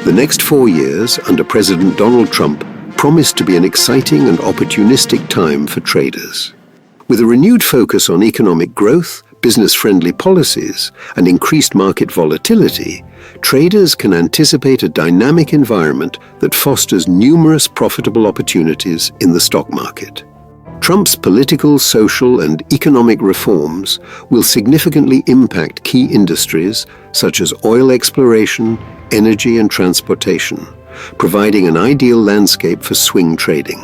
The next 4 years under President Donald Trump promised to be an exciting and opportunistic time for traders. With a renewed focus on economic growth, business-friendly policies, and increased market volatility, traders can anticipate a dynamic environment that fosters numerous profitable opportunities in the stock market. Trump's political, social, and economic reforms will significantly impact key industries such as oil exploration, energy, and transportation, providing an ideal landscape for swing trading.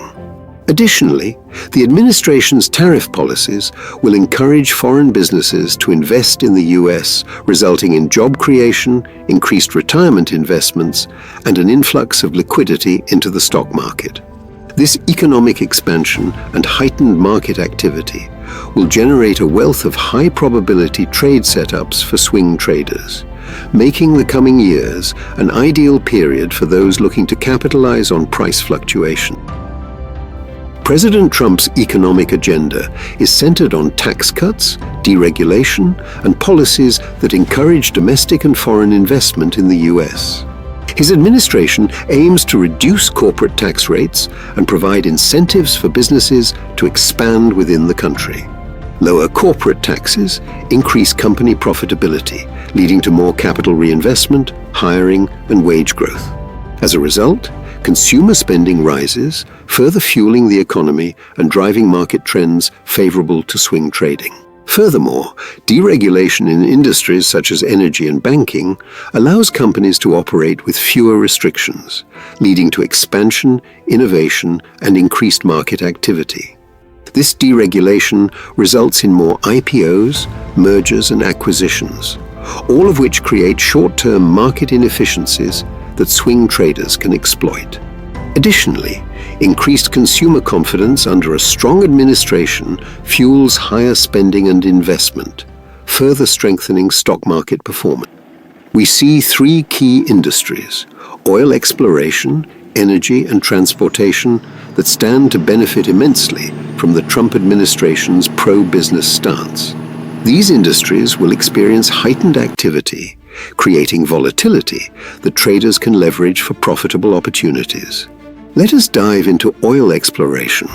Additionally, the administration's tariff policies will encourage foreign businesses to invest in the US, resulting in job creation, increased retirement investments, and an influx of liquidity into the stock market. This economic expansion and heightened market activity will generate a wealth of high-probability trade setups for swing traders, making the coming years an ideal period for those looking to capitalize on price fluctuation. President Trump's economic agenda is centered on tax cuts, deregulation, and policies that encourage domestic and foreign investment in the US. His administration aims to reduce corporate tax rates and provide incentives for businesses to expand within the country. Lower corporate taxes increase company profitability, leading to more capital reinvestment, hiring, and wage growth. As a result, consumer spending rises, further fueling the economy and driving market trends favorable to swing trading. Furthermore, deregulation in industries such as energy and banking allows companies to operate with fewer restrictions, leading to expansion, innovation, and increased market activity. This deregulation results in more IPOs, mergers, and acquisitions, all of which create short-term market inefficiencies that swing traders can exploit. Additionally, increased consumer confidence under a strong administration fuels higher spending and investment, further strengthening stock market performance. We see 3 key industries: oil exploration, energy, and transportation, that stand to benefit immensely from the Trump administration's pro-business stance. These industries will experience heightened activity, creating volatility that traders can leverage for profitable opportunities. Let us dive into oil exploration.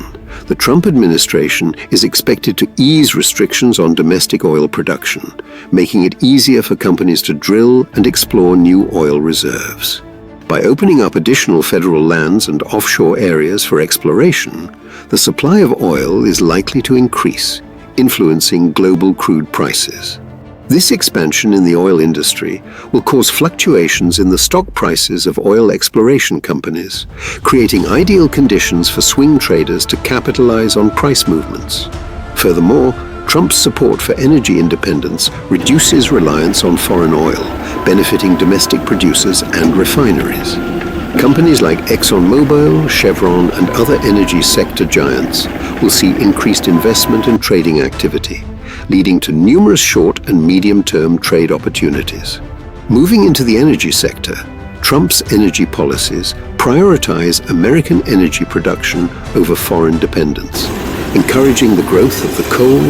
The Trump administration is expected to ease restrictions on domestic oil production, making it easier for companies to drill and explore new oil reserves. By opening up additional federal lands and offshore areas for exploration, the supply of oil is likely to increase, influencing global crude prices. This expansion in the oil industry will cause fluctuations in the stock prices of oil exploration companies, creating ideal conditions for swing traders to capitalize on price movements. Furthermore, Trump's support for energy independence reduces reliance on foreign oil, benefiting domestic producers and refineries. Companies like ExxonMobil, Chevron, and other energy sector giants will see increased investment and trading activity, leading to numerous short and medium-term trade opportunities. Moving into the energy sector, Trump's energy policies prioritize American energy production over foreign dependence, encouraging the growth of the coal,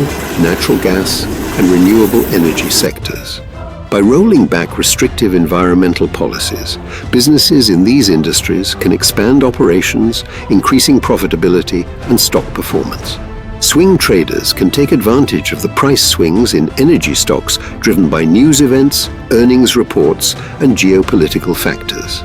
natural gas, and renewable energy sectors. By rolling back restrictive environmental policies, businesses in these industries can expand operations, increasing profitability and stock performance. Swing traders can take advantage of the price swings in energy stocks driven by news events, earnings reports, and geopolitical factors.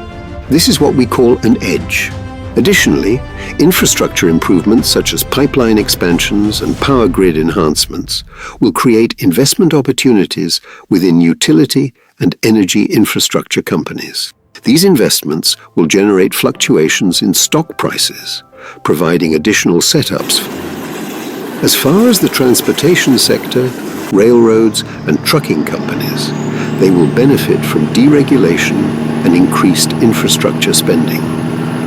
This is what we call an edge. Additionally, infrastructure improvements such as pipeline expansions and power grid enhancements will create investment opportunities within utility and energy infrastructure companies. These investments will generate fluctuations in stock prices, providing additional setups. As far as the transportation sector, railroads, and trucking companies, they will benefit from deregulation and increased infrastructure spending.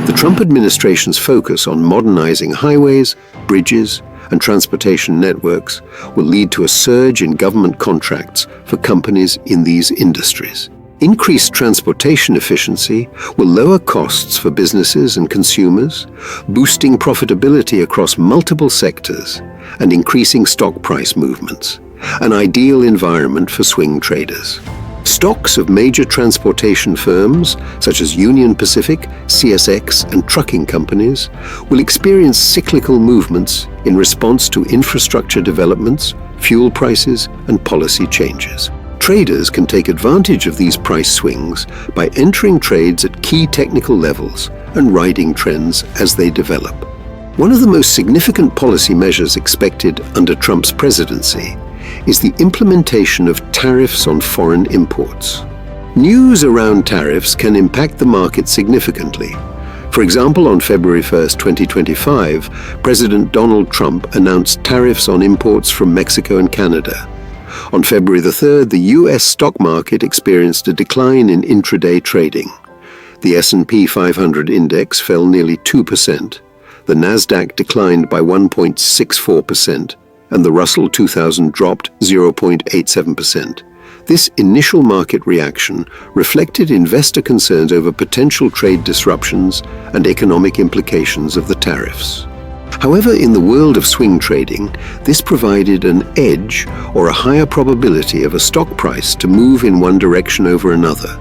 The Trump administration's focus on modernizing highways, bridges, and transportation networks will lead to a surge in government contracts for companies in these industries. Increased transportation efficiency will lower costs for businesses and consumers, boosting profitability across multiple sectors and increasing stock price movements, an ideal environment for swing traders. Stocks of major transportation firms, such as Union Pacific, CSX, and trucking companies, will experience cyclical movements in response to infrastructure developments, fuel prices, and policy changes. Traders can take advantage of these price swings by entering trades at key technical levels and riding trends as they develop. One of the most significant policy measures expected under Trump's presidency is the implementation of tariffs on foreign imports. News around tariffs can impact the market significantly. For example, on February 1, 2025, President Donald Trump announced tariffs on imports from Mexico and Canada. On February 3, the U.S. stock market experienced a decline in intraday trading. The S&P 500 index fell nearly 2%, the Nasdaq declined by 1.64%, and the Russell 2000 dropped 0.87%. This initial market reaction reflected investor concerns over potential trade disruptions and economic implications of the tariffs. However, in the world of swing trading, this provided an edge or a higher probability of a stock price to move in one direction over another.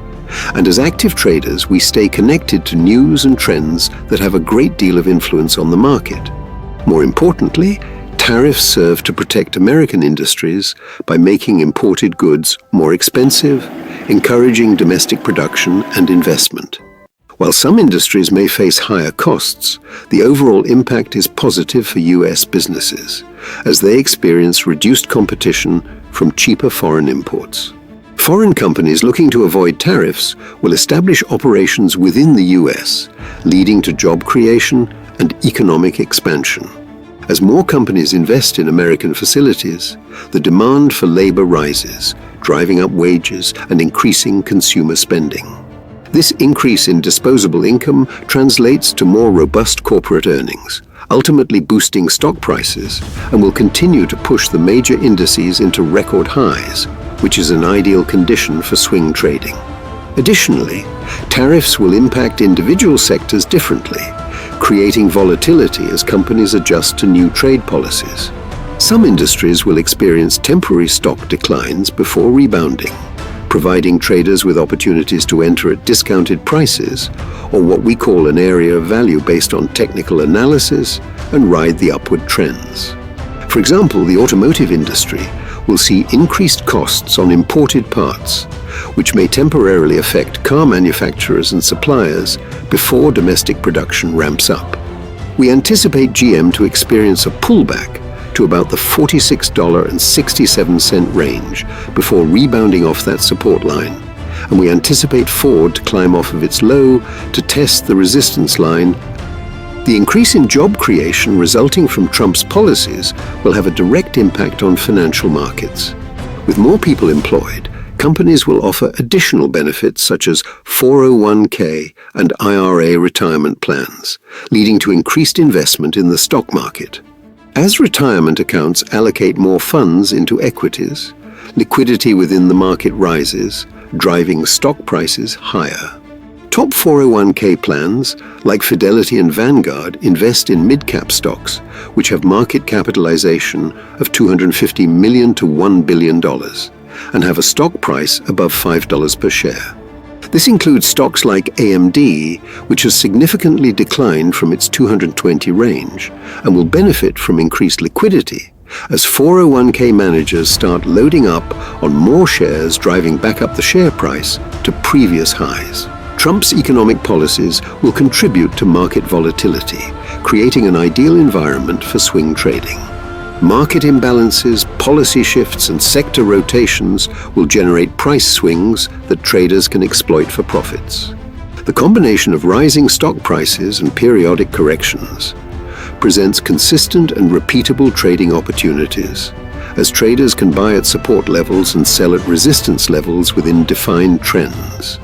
And as active traders, we stay connected to news and trends that have a great deal of influence on the market. More importantly, tariffs serve to protect American industries by making imported goods more expensive, encouraging domestic production and investment. While some industries may face higher costs, the overall impact is positive for U.S. businesses, as they experience reduced competition from cheaper foreign imports. Foreign companies looking to avoid tariffs will establish operations within the U.S., leading to job creation and economic expansion. As more companies invest in American facilities, the demand for labor rises, driving up wages and increasing consumer spending. This increase in disposable income translates to more robust corporate earnings, ultimately boosting stock prices, and will continue to push the major indices into record highs, which is an ideal condition for swing trading. Additionally, tariffs will impact individual sectors differently, creating volatility as companies adjust to new trade policies. Some industries will experience temporary stock declines before rebounding, providing traders with opportunities to enter at discounted prices, or what we call an area of value based on technical analysis, and ride the upward trends. For example, the automotive industry will see increased costs on imported parts, which may temporarily affect car manufacturers and suppliers before domestic production ramps up. We anticipate GM to experience a pullback to about the $46.67 range before rebounding off that support line, and we anticipate Ford to climb off of its low to test the resistance line. The increase in job creation resulting from Trump's policies will have a direct impact on financial markets. With more people employed, companies will offer additional benefits such as 401k and IRA retirement plans, leading to increased investment in the stock market. As retirement accounts allocate more funds into equities, liquidity within the market rises, driving stock prices higher. Top 401k plans, like Fidelity and Vanguard, invest in mid-cap stocks, which have market capitalization of $250 million to $1 billion, and have a stock price above $5 per share. This includes stocks like AMD, which has significantly declined from its 220 range, and will benefit from increased liquidity as 401k managers start loading up on more shares, driving back up the share price to previous highs. Trump's economic policies will contribute to market volatility, creating an ideal environment for swing trading. Market imbalances, policy shifts, and sector rotations will generate price swings that traders can exploit for profits. The combination of rising stock prices and periodic corrections presents consistent and repeatable trading opportunities, as traders can buy at support levels and sell at resistance levels within defined trends.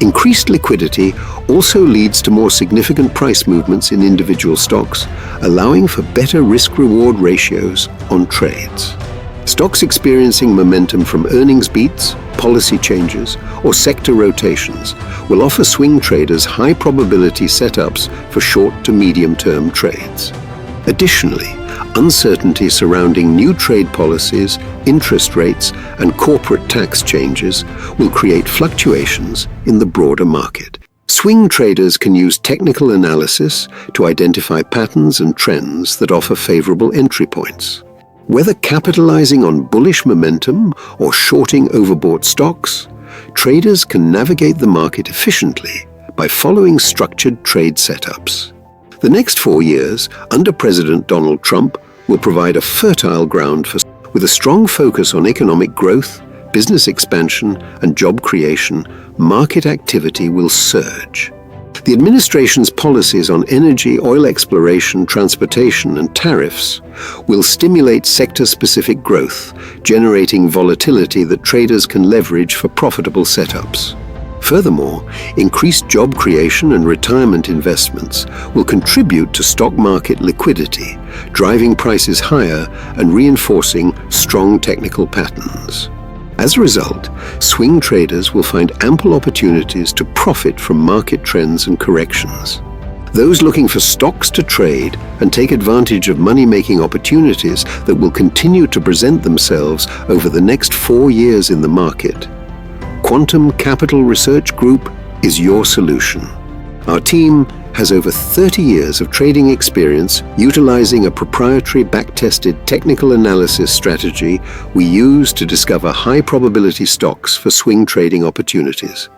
Increased liquidity also leads to more significant price movements in individual stocks, allowing for better risk-reward ratios on trades. Stocks experiencing momentum from earnings beats, policy changes, or sector rotations will offer swing traders high-probability setups for short to medium-term trades. Additionally, uncertainty surrounding new trade policies, interest rates, and corporate tax changes will create fluctuations in the broader market. Swing traders can use technical analysis to identify patterns and trends that offer favorable entry points. Whether capitalizing on bullish momentum or shorting overbought stocks, traders can navigate the market efficiently by following structured trade setups. The next 4 years, under President Donald Trump, will provide a fertile ground with a strong focus on economic growth, business expansion, and job creation. Market activity will surge. The administration's policies on energy, oil exploration, transportation, and tariffs will stimulate sector-specific growth, generating volatility that traders can leverage for profitable setups. Furthermore, increased job creation and retirement investments will contribute to stock market liquidity, driving prices higher and reinforcing strong technical patterns. As a result, swing traders will find ample opportunities to profit from market trends and corrections. Those looking for stocks to trade and take advantage of money-making opportunities that will continue to present themselves over the next 4 years in the market, Quantum Capital Research Group is your solution. Our team has over 30 years of trading experience utilizing a proprietary back-tested technical analysis strategy we use to discover high-probability stocks for swing trading opportunities.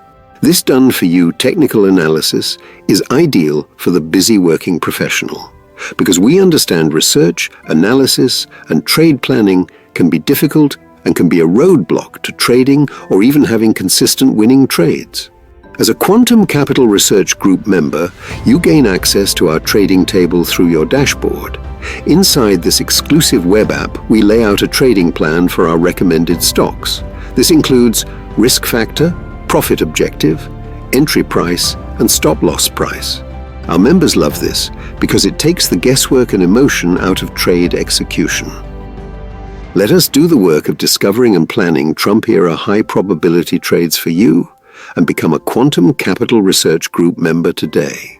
This done-for-you technical analysis is ideal for the busy working professional, because we understand research, analysis, and trade planning can be difficult and can be a roadblock to trading or even having consistent winning trades. As a Quantum Capital Research Group member, you gain access to our trading table through your dashboard. Inside this exclusive web app, we lay out a trading plan for our recommended stocks. This includes risk factor, profit objective, entry price, and stop-loss price. Our members love this because it takes the guesswork and emotion out of trade execution. Let us do the work of discovering and planning Trump-era high-probability trades for you and become a Quantum Capital Research Group member today.